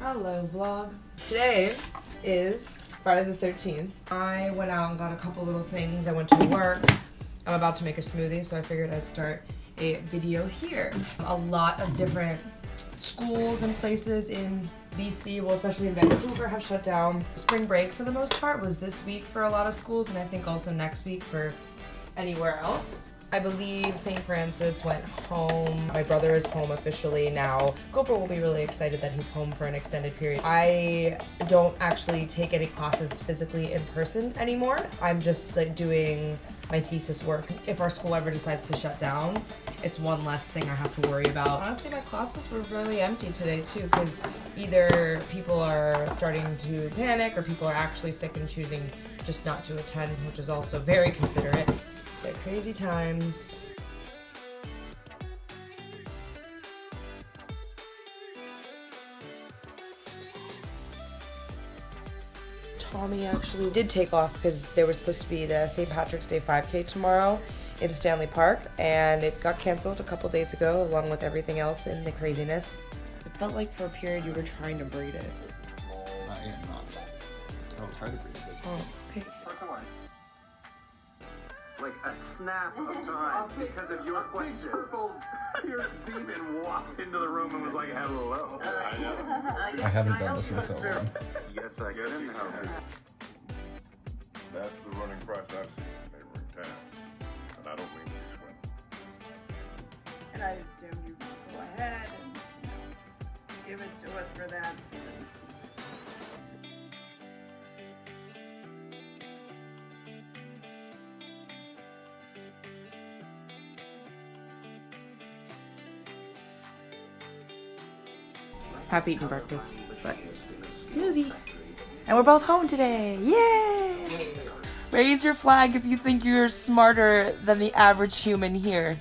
Hello vlog. Today is Friday the 13th. I went out and got a couple little things. I went to work. I'm about to make a smoothie, so I figured I'd start a video here. A lot of different schools and places in BC, well especially in Vancouver, have shut down. Spring break for the most part was this week for a lot of schools, and I think also next week for anywhere else. I believe St. Francis went home. My brother is home officially now. Gopher will be really excited that he's home for an extended period. I don't actually take any classes physically in person anymore. I'm just like doing my thesis work. If our school ever decides to shut down, it's one less thing I have to worry about. Honestly, my classes were really empty today too, because either people are starting to panic or people are actually sick and choosing just not to attend, which is also very considerate. They're crazy times. Tommy actually did take off because there was supposed to be the St. Patrick's Day 5K tomorrow in Stanley Park, and it got canceled a couple days ago along with everything else in the craziness. It felt like for a period you were trying to braid it. I am not. I'll try to braid it. Oh, okay. Like a snap of time because of your question. Purple Pierce demon walked into the room and was like, hello. I know. I haven't done this in so long. Yes, I can help you. That's the running price I've seen in neighboring town. And I don't mean to swing. And I assumed you would go ahead and, give it to us for that. Happy eating breakfast, but smoothie. And we're both home today. Yay! Raise your flag if you think you're smarter than the average human here.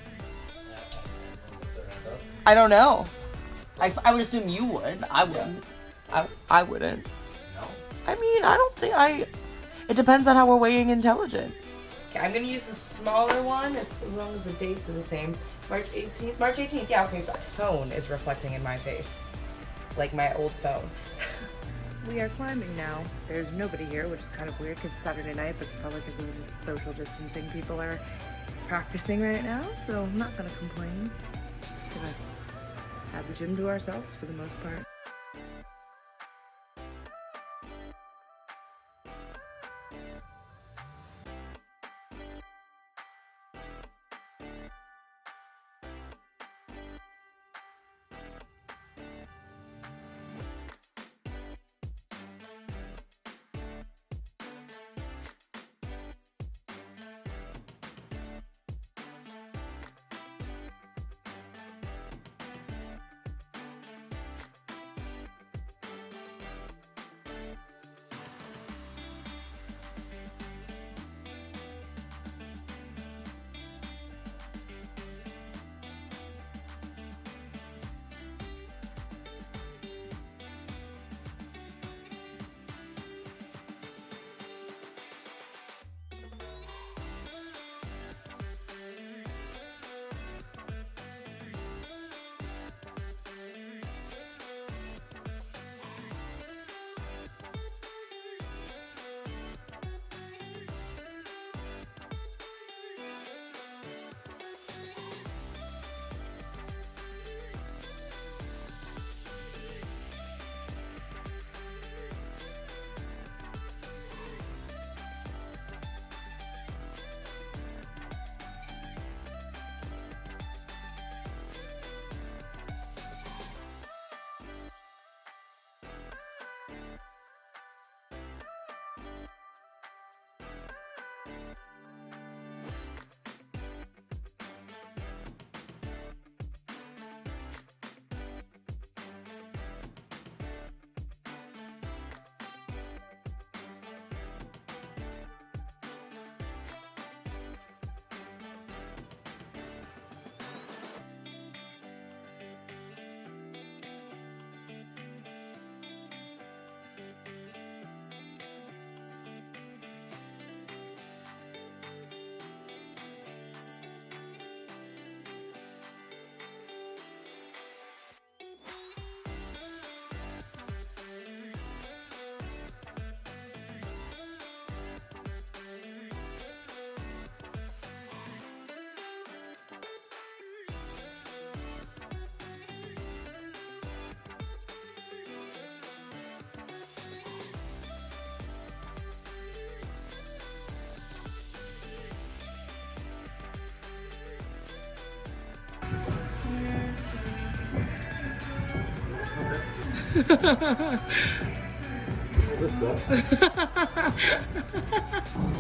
I don't know. I would assume you would. I wouldn't. I wouldn't. No. I mean, I don't think it depends on how we're weighing intelligence. Okay, I'm gonna use the smaller one as long as the dates are the same. March 18th. March 18th. Yeah. Okay. So my phone is reflecting in my face. Like my old phone. We are climbing now. There's nobody here, which is kind of weird because it's Saturday night, but it's probably because of the social distancing people are practicing right now, so I'm not gonna complain. Just gonna have the gym to ourselves for the most part.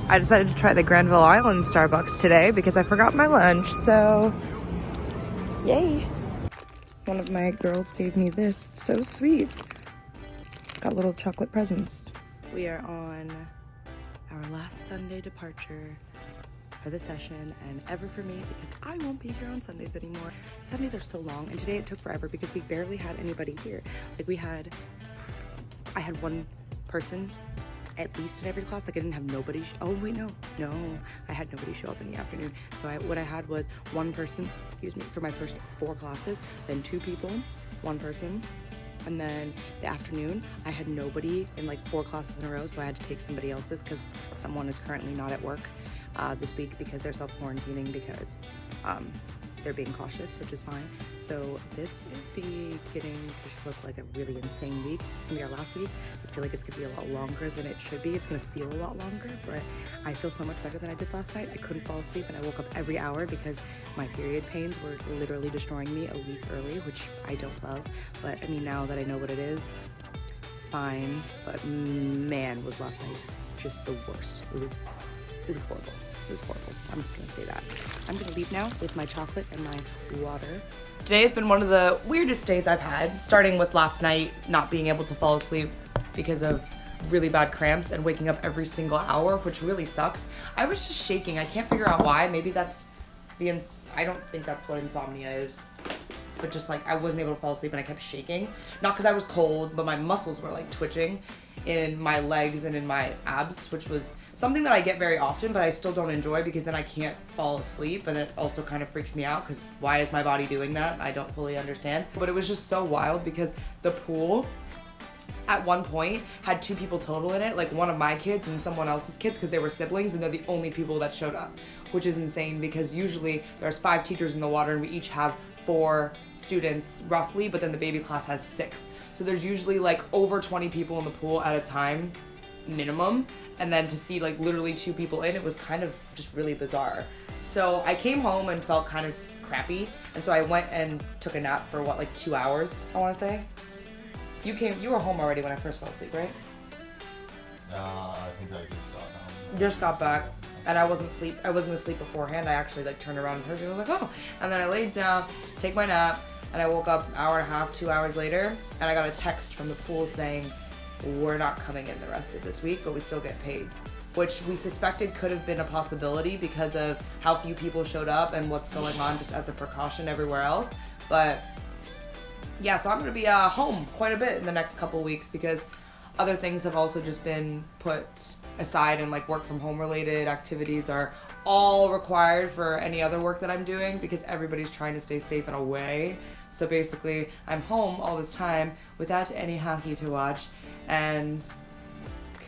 I decided to try the Granville Island Starbucks today because I forgot my lunch, so yay. One of my girls gave me this. It's so sweet. Got little chocolate presents. We are on our last Sunday departure for the session, and ever for me, because I won't be here on Sundays anymore. Sundays are so long, and today it took forever because we barely had anybody here. Like I had one person at least in every class. Like I didn't have nobody. Oh wait, no, I had nobody show up in the afternoon. So what I had was one person, excuse me, for my first 4 classes, then 2 people, 1 person. And then the afternoon, I had nobody in like 4 classes in a row, so I had to take somebody else's because someone is currently not at work this week because they're self-quarantining because they're being cautious, which is fine. So this is beginning to look like a really insane week. It's gonna be our last week. I feel like it's gonna be a lot longer than it should be. It's gonna feel a lot longer, but I feel so much better than I did last night. I couldn't fall asleep and I woke up every hour because my period pains were literally destroying me a week early, which I don't love. But I mean, now that I know what it is, it's fine. But man, was last night just the worst. It was horrible. It was horrible. I'm just gonna say that. I'm gonna leave now with my chocolate and my water. Today has been one of the weirdest days I've had, starting with last night not being able to fall asleep because of really bad cramps and waking up every single hour, which really sucks. I was just shaking. I can't figure out why. Maybe that's I don't think that's what insomnia is, but just like I wasn't able to fall asleep and I kept shaking. Not because I was cold, but my muscles were like twitching in my legs and in my abs, which was something that I get very often, but I still don't enjoy because then I can't fall asleep, and it also kind of freaks me out because why is my body doing that? I don't fully understand. But it was just so wild because the pool at one point had 2 people total in it, like one of my kids and someone else's kids, because they were siblings and they're the only people that showed up, which is insane because usually there's 5 teachers in the water and we each have 4 students roughly, but then the baby class has 6. So there's usually like over 20 people in the pool at a time minimum, and then to see like literally 2 people in, it was kind of just really bizarre. So I came home and felt kind of crappy, and so I went and took a nap for what, like 2 hours, I want to say. You were home already when I first fell asleep, right? I think I just got home. Just got back, and I wasn't asleep beforehand. I actually like turned around and heard you. I was like, oh, and then I laid down, take my nap, and I woke up an hour and a half, 2 hours later, and I got a text from the pool saying, we're not coming in the rest of this week, but we still get paid, which we suspected could have been a possibility because of how few people showed up and what's going on just as a precaution everywhere else. But yeah, so I'm gonna be home quite a bit in the next couple weeks because other things have also just been put aside, and like work from home related activities are all required for any other work that I'm doing because everybody's trying to stay safe and away. So basically I'm home all this time without any hockey to watch and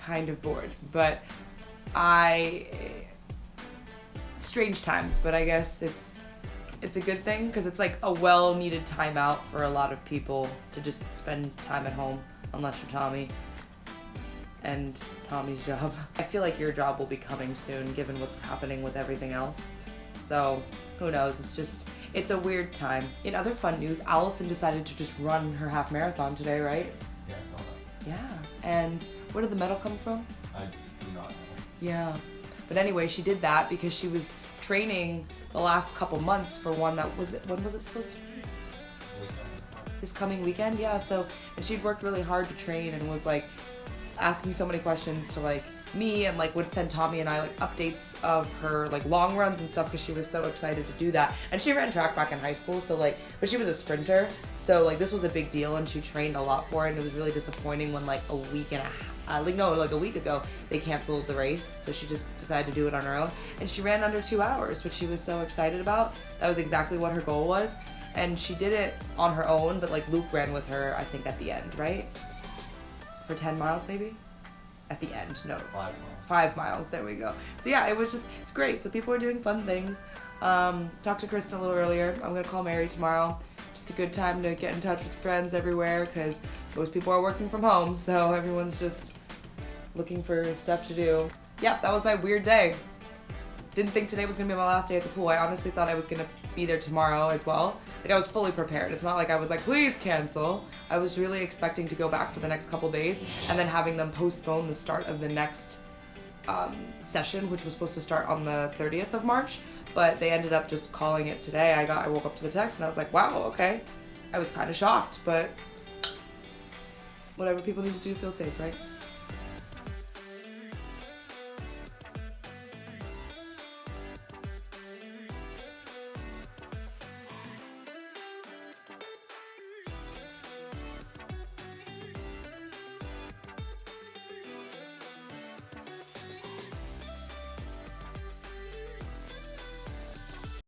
kind of bored, but strange times, but I guess it's a good thing because it's like a well-needed time out for a lot of people to just spend time at home, unless you're Tommy and Tommy's job. I feel like your job will be coming soon given what's happening with everything else, so who knows. It's a weird time. In other fun news, Allison decided to just run her half marathon today, right? Yeah, I saw that. Yeah, and where did the medal come from? I do not know. Yeah, but anyway, she did that because she was training the last couple months for one that was when was it supposed to be? This coming weekend, yeah. So, and she'd worked really hard to train and was like asking so many questions to like me, and like would send Tommy and I like updates of her like long runs and stuff because she was so excited to do that. And she ran track back in high school, so like, but she was a sprinter, so like this was a big deal and she trained a lot for it, and it was really disappointing when like a week ago they canceled the race, so she just decided to do it on her own, and she ran under 2 hours, which she was so excited about. That was exactly what her goal was, and she did it on her own, but like Luke ran with her, I think at the end, right? For 10 miles maybe? At the end, no. 5 miles. 5 miles, there we go. So yeah, it's great. So people are doing fun things. Talked to Kristen a little earlier. I'm gonna call Mary tomorrow. Just a good time to get in touch with friends everywhere because most people are working from home, so everyone's just looking for stuff to do. Yeah, that was my weird day. Didn't think today was gonna be my last day at the pool. I honestly thought I was gonna be there tomorrow as well. Like I was fully prepared. It's not like I was like, please cancel. I was really expecting to go back for the next couple days and then having them postpone the start of the next session, which was supposed to start on the 30th of March, but they ended up just calling it today. I woke up to the text and I was like, wow, okay. I was kind of shocked, but whatever people need to do to feel safe, right?